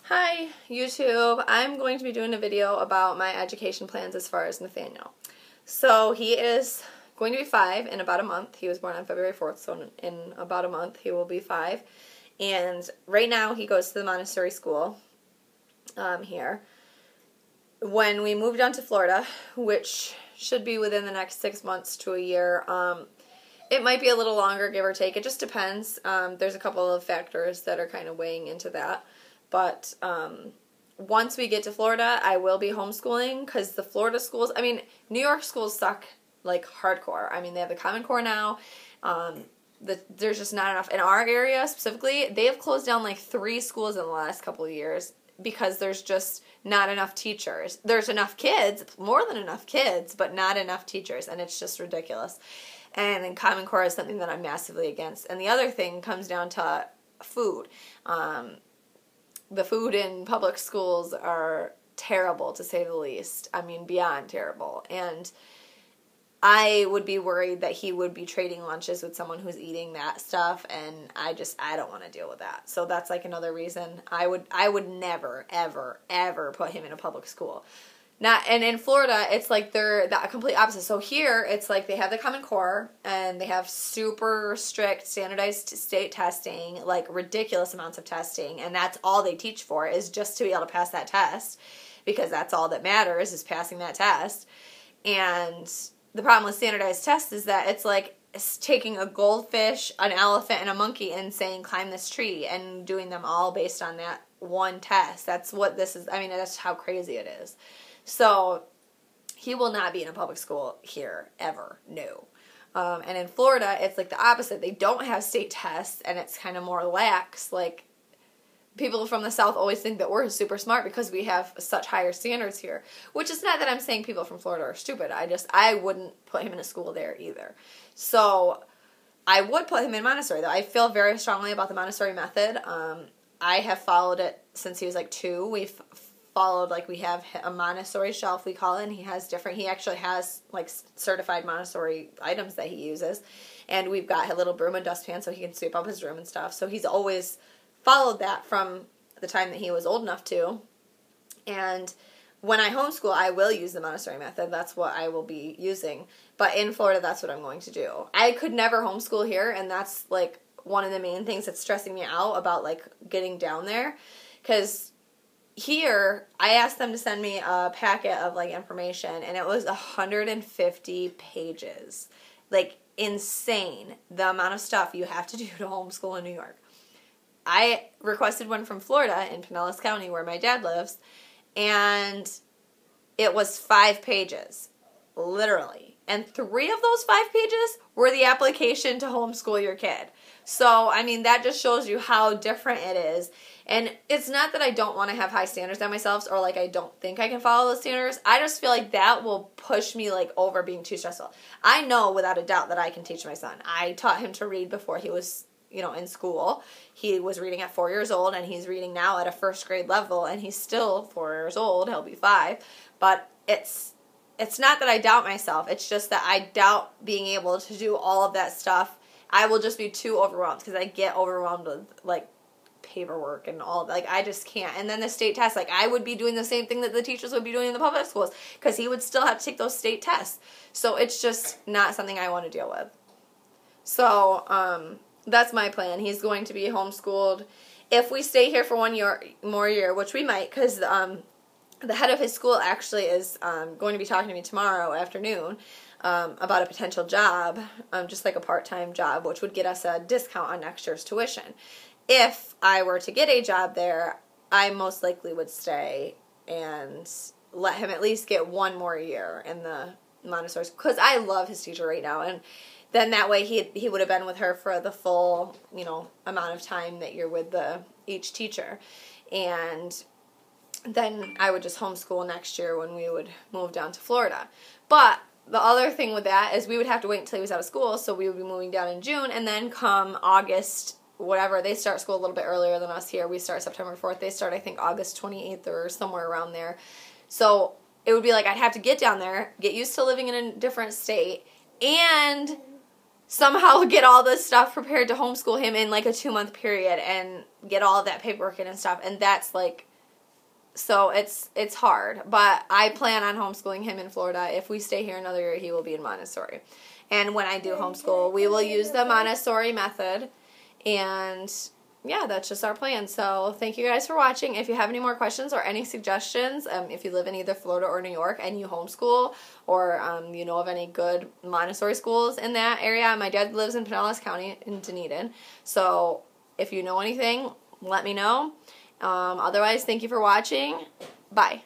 Hi YouTube, I'm going to be doing a video about my education plans as far as Nathaniel. So he is going to be 5 in about a month. He was born on February 4th, so in about a month he will be 5. And right now he goes to the Montessori school here. When we move down to Florida, which should be within the next 6 months to a year, it might be a little longer, give or take. It just depends. There's a couple of factors that are kind of weighing into that. But once we get to Florida, I will be homeschooling because the Florida schools, New York schools suck like hardcore. They have the Common Core now. There's just not enough. In our area specifically, they have closed down like 3 schools in the last couple of years because there's just not enough teachers. There's enough kids, more than enough kids, but not enough teachers, and it's just ridiculous. And Common Core is something that I'm massively against. And the other thing comes down to food. The food in public schools are terrible, to say the least. Beyond terrible. And I would be worried that he would be trading lunches with someone who's eating that stuff, and I don't want to deal with that. So that's like another reason I would never, ever, ever put him in a public school. And in Florida, it's like they're the complete opposite. So here, it's like they have the Common Core, and they have super strict standardized state testing, like ridiculous amounts of testing, and that's all they teach for is just to be able to pass that test, because that's all that matters is passing that test. And the problem with standardized tests is that it's like taking a goldfish, an elephant, and a monkey and saying climb this tree and doing them all based on that one test. That's what this is. That's how crazy it is. So he will not be in a public school here, ever. No. And in Florida, it's like the opposite. They don't have state tests, and it's kind of more lax. Like, people from the South always think that we're super smart because we have such higher standards here. Which is not that I'm saying people from Florida are stupid. I wouldn't put him in a school there either. So I would put him in Montessori, though. I feel very strongly about the Montessori method. I have followed it since he was like 2. We've followed, like, we have a Montessori shelf, we call it, and he actually has like certified Montessori items that he uses, and we've got a little broom and dustpan so he can sweep up his room and stuff. So he's always followed that from the time that he was old enough to. And when I homeschool, I will use the Montessori method. That's what I will be using. But in Florida, that's what I'm going to do. I could never homeschool here, and that's like one of the main things that's stressing me out about like getting down there, because here, I asked them to send me a packet of, like, information, and it was 150 pages. Like, insane, the amount of stuff you have to do to homeschool in New York. I requested one from Florida in Pinellas County, where my dad lives, and it was 5 pages, literally. And 3 of those 5 pages were the application to homeschool your kid. So, that just shows you how different it is. And it's not that I don't want to have high standards on myself, or like I don't think I can follow those standards. I just feel like that will push me like over being too stressful. I know without a doubt that I can teach my son. I taught him to read before he was, in school. He was reading at 4 years old, and he's reading now at a 1st grade level, and he's still 4 years old. He'll be 5. But it's not that I doubt myself. It's just that I doubt being able to do all of that stuff. I will just be too overwhelmed because I get overwhelmed with, like, paperwork and all. Like, I just can't. And then the state tests, like, I would be doing the same thing that the teachers would be doing in the public schools because he would still have to take those state tests. So it's just not something I want to deal with. So, that's my plan. He's going to be homeschooled. If we stay here for 1 more year, which we might, because the head of his school actually is going to be talking to me tomorrow afternoon about a potential job, just like a part-time job, which would get us a discount on next year's tuition. If I were to get a job there, I most likely would stay and let him at least get 1 more year in the Montessori school, because I love his teacher right now, and then that way he would have been with her for the full, amount of time that you're with each teacher. And then I would just homeschool next year when we would move down to Florida. But the other thing with that is we would have to wait until he was out of school, so we would be moving down in June, and then come August, whatever, they start school a little bit earlier than us here. We start September 4th. They start, I think, August 28th or somewhere around there. So it would be like I'd have to get down there, get used to living in a different state, and somehow get all this stuff prepared to homeschool him in like a 2-month period and get all of that paperwork in and stuff. And that's like So it's hard, but I plan on homeschooling him in Florida. If we stay here another year, he will be in Montessori. And when I do homeschool, we will use the Montessori method. And yeah, that's just our plan. So thank you guys for watching. If you have any more questions or any suggestions, if you live in either Florida or New York and you homeschool, or you know of any good Montessori schools in that area, my dad lives in Pinellas County in Dunedin. So if you know anything, let me know. Otherwise, thank you for watching. Bye.